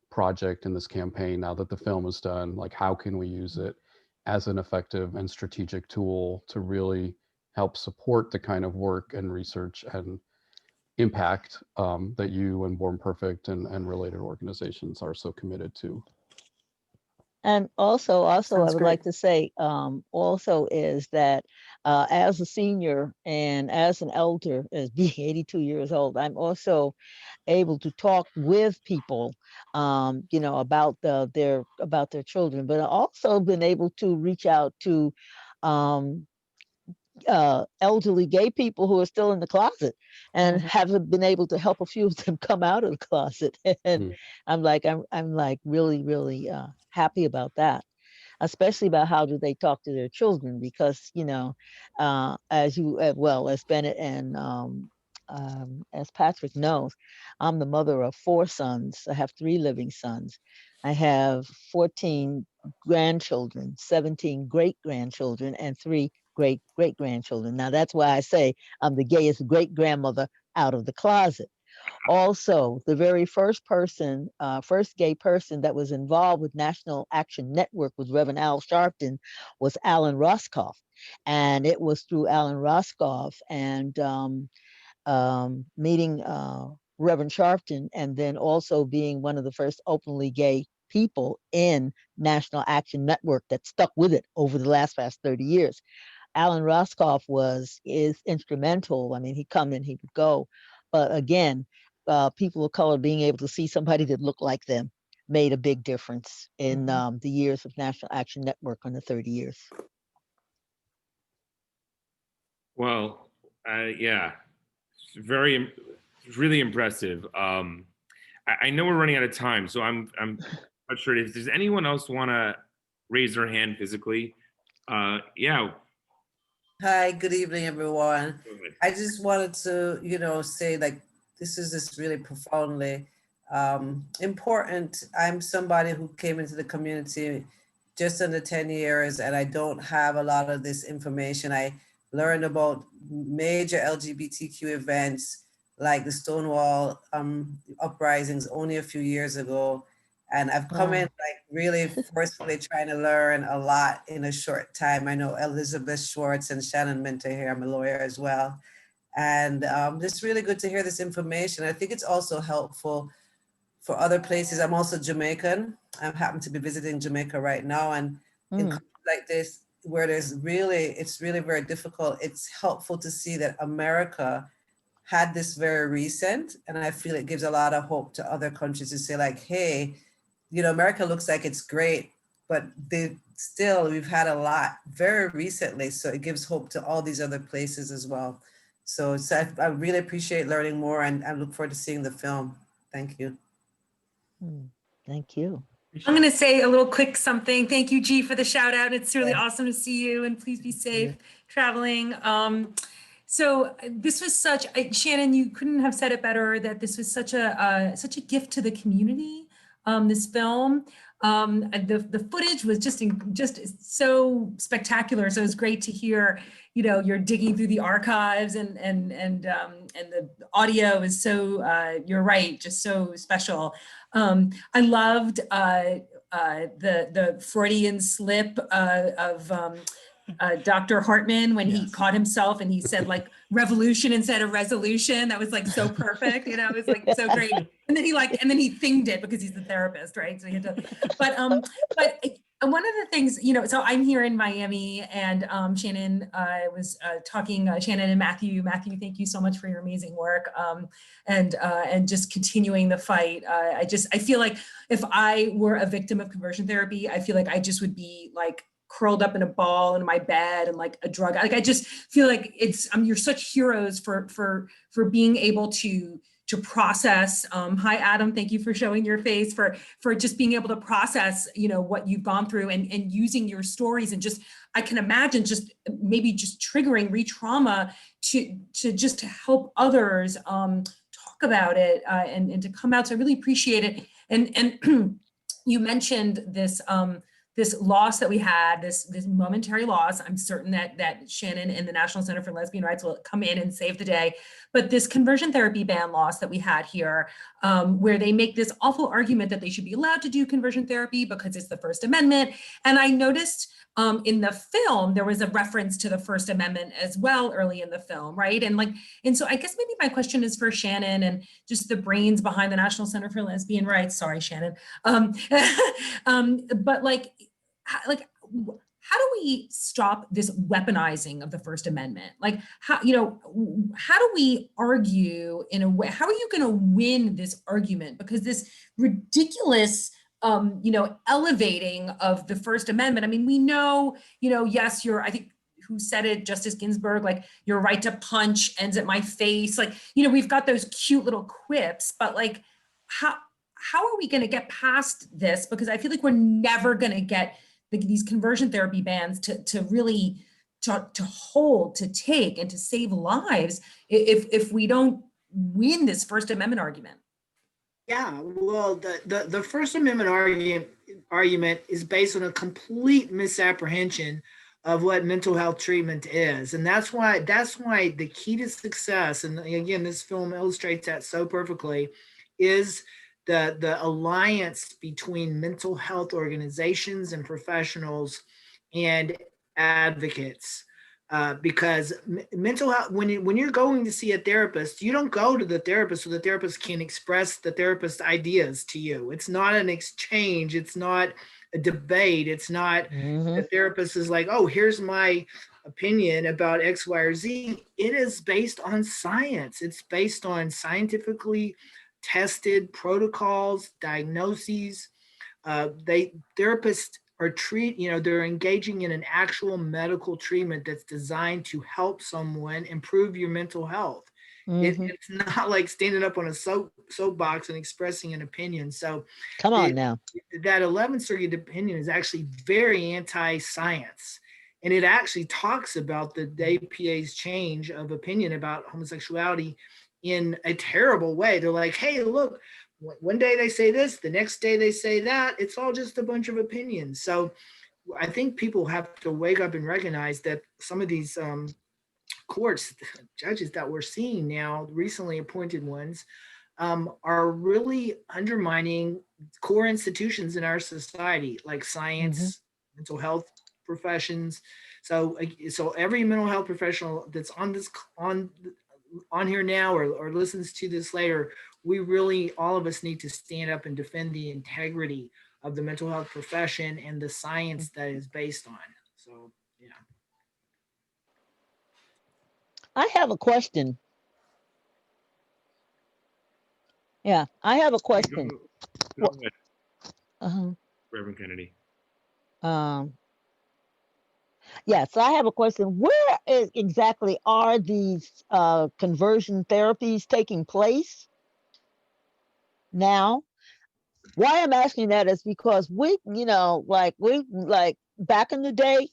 project and this campaign. Now that the film is done, like, how can we use it as an effective and strategic tool to really help support the kind of work and research and impact that you and Born Perfect and related organizations are so committed to. And also, Sounds I would great. like to say, also is that as a senior and as an elder, as being 82 years old, I'm also able to talk with people, about their children, but I also been able to reach out to elderly gay people who are still in the closet, and haven't been able to help a few of them come out of the closet. And I'm like really, really happy about that, especially about how do they talk to their children, because as you well as Bennett and as Patrick knows, I'm the mother of 4 sons. I have 3 living sons. I have 14 grandchildren, 17 great-grandchildren, and 3 great-great-grandchildren. Now, that's why I say I'm the gayest great-grandmother out of the closet. Also, the very first person, first gay person that was involved with National Action Network with Reverend Al Sharpton was Alan Roscoff. And it was through Alan Roscoff and meeting Reverend Sharpton, and then also being one of the first openly gay people in National Action Network that stuck with it over the past 30 years. Alan Roscoff is instrumental. I mean, he'd come and he would go. But again, people of color being able to see somebody that looked like them made a big difference in the years of National Action Network on the 30 years. Well, yeah, very, really impressive. I know we're running out of time, so I'm not sure if does anyone else want to raise their hand physically. Yeah. Hi, good evening, everyone. Go ahead. I just wanted to, say like this is just really profoundly important. I'm somebody who came into the community just under 10 years, and I don't have a lot of this information. I learned about major LGBTQ events like the Stonewall uprisings only a few years ago. And I've come in like really forcefully trying to learn a lot in a short time. I know Elizabeth Schwartz and Shannon Minter here. I'm a lawyer as well. And it's really good to hear this information. I think it's also helpful for other places. I'm also Jamaican. I happen to be visiting Jamaica right now. And in countries like this, where it's really very difficult, it's helpful to see that America had this very recent. And I feel it gives a lot of hope to other countries to say like, hey, America looks like it's great, but we've had a lot very recently. So it gives hope to all these other places as well. So I really appreciate learning more, and I look forward to seeing the film. Thank you. Thank you. I'm going to say a little quick something. Thank you, G, for the shout out. It's really awesome to see you, and please be safe traveling. So this was Shannon, you couldn't have said it better, that this was such a gift to the community. This film, the footage was just so spectacular. So it was great to hear, you're digging through the archives, and the audio is so, you're right, just so special. I loved the Freudian slip of Dr. Hartman when he caught himself and he said like revolution instead of resolution. That was like so perfect, it was like so great. And then he thinged it because he's the therapist, right? So he had to, but one of the things, so I'm here in Miami, and Shannon was talking, Shannon and Matthew, thank you so much for your amazing work, and just continuing the fight. I feel like if I were a victim of conversion therapy, I feel like I just would be like curled up in a ball in my bed and like a drug. Like I just feel like you're such heroes for being able to process. Hi, Adam. Thank you for showing your face, for just being able to process, what you've gone through, and using your stories, and just, I can imagine just maybe just triggering re-trauma to just to help others talk about it and to come out. So I really appreciate it. And you mentioned this loss that we had, this momentary loss. I'm certain that Shannon and the National Center for Lesbian Rights will come in and save the day. But this conversion therapy ban loss that we had here, where they make this awful argument that they should be allowed to do conversion therapy because it's the First Amendment. And I noticed in the film, there was a reference to the First Amendment as well early in the film, right? And so I guess maybe my question is for Shannon and just the brains behind the National Center for Lesbian Rights. Sorry, Shannon. But how do we stop this weaponizing of the First Amendment? Like, how do we argue in a way? How are you going to win this argument? Because this ridiculous elevating of the First Amendment. I mean, we know, yes, I think who said it, Justice Ginsburg, like, your right to punch ends at my face. Like, we've got those cute little quips, but like, how are we going to get past this? Because I feel like we're never going to get these conversion therapy bans to really to hold, to take, and to save lives if we don't win this First Amendment argument. Yeah, well, the First Amendment argument is based on a complete misapprehension of what mental health treatment is, and that's why the key to success, and again, this film illustrates that so perfectly, is the alliance between mental health organizations and professionals and advocates. Because mental health, when you're going to see a therapist, you don't go to the therapist so the therapist can express the therapist's ideas to you. It's not an exchange. It's not a debate. It's not the therapist is like, oh, here's my opinion about X, Y, or Z. It is based on science. It's based on scientifically tested protocols, diagnoses. Therapists are they're engaging in an actual medical treatment that's designed to help someone improve your mental health. It's not like standing up on a soapbox and expressing an opinion. So come on now. That 11th Circuit opinion is actually very anti-science. And it actually talks about the APA's change of opinion about homosexuality in a terrible way. They're like, hey, look, one day they say this, the next day they say that. It's all just a bunch of opinions. So I think people have to wake up and recognize that some of these courts, judges that we're seeing now, recently appointed ones, are really undermining core institutions in our society, like science, mental health professions. So every mental health professional that's on here now or listens to this later, we really, all of us need to stand up and defend the integrity of the mental health profession and the science that is based on. So, yeah. I have a question. Yeah, I have a question. Go ahead, Uh-huh. Reverend Kennedy. Yeah, so I have a question. Where exactly are these conversion therapies taking place now? Why I'm asking that is because we back in the day,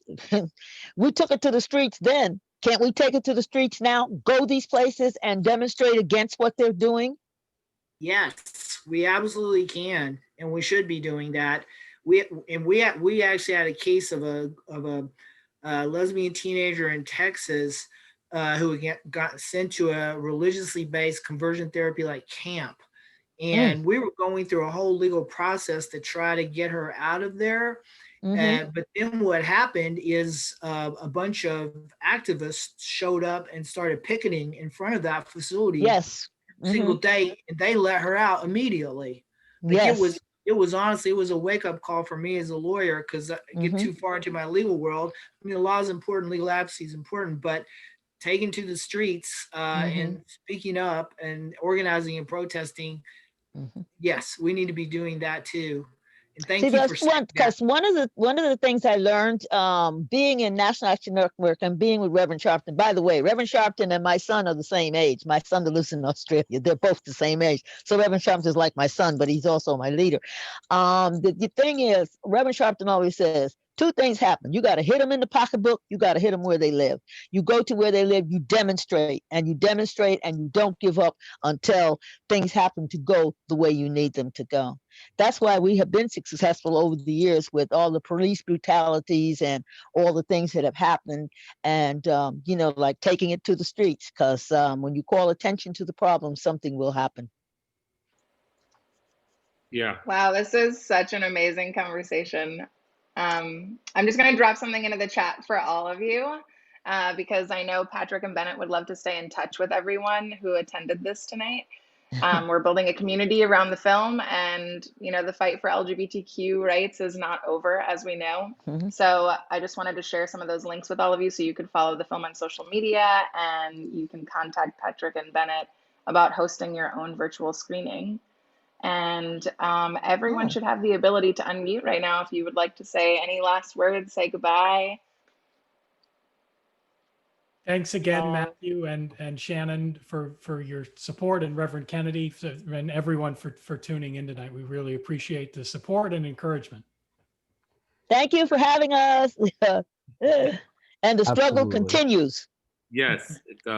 we took it to the streets then. Can't we take it to the streets now? Go these places and demonstrate against what they're doing? Yes, we absolutely can, and we should be doing that. We actually had a case of a lesbian teenager in Texas who got sent to a religiously based conversion therapy like camp. And we were going through a whole legal process to try to get her out of there. But then what happened is a bunch of activists showed up and started picketing in front of that facility. Yes. Single day, and they let her out immediately. Like yes. It was honestly, it was a wake-up call for me as a lawyer, because I get too far into my legal world. I mean, the law is important, legal advocacy is important, but taking to the streets and speaking up and organizing and protesting, yes, we need to be doing that too. And thank you for saying that. Because one of the things I learned being in National Action Network and being with Reverend Sharpton. By the way, Reverend Sharpton and my son are the same age. My son that lives in Australia, they're both the same age. So Reverend Sharpton is like my son, but he's also my leader. The thing is, Reverend Sharpton always says, two things happen. You got to hit them in the pocketbook. You got to hit them where they live. You go to where they live, you demonstrate and you don't give up until things happen to go the way you need them to go. That's why we have been successful over the years with all the police brutalities and all the things that have happened, and like taking it to the streets, because when you call attention to the problem, something will happen. Yeah. Wow, this is such an amazing conversation. I'm just going to drop something into the chat for all of you because I know Patrick and Bennett would love to stay in touch with everyone who attended this tonight. We're building a community around the film, and the fight for LGBTQ rights is not over, as we know. So I just wanted to share some of those links with all of you so you could follow the film on social media, and you can contact Patrick and Bennett about hosting your own virtual screening. And everyone should have the ability to unmute right now if you would like to say any last words, say goodbye. Thanks again, Matthew and Shannon, for your support, and Reverend Kennedy and everyone for tuning in tonight. We really appreciate the support and encouragement. Thank you for having us. And And the struggle Absolutely. continues. Yes, it does.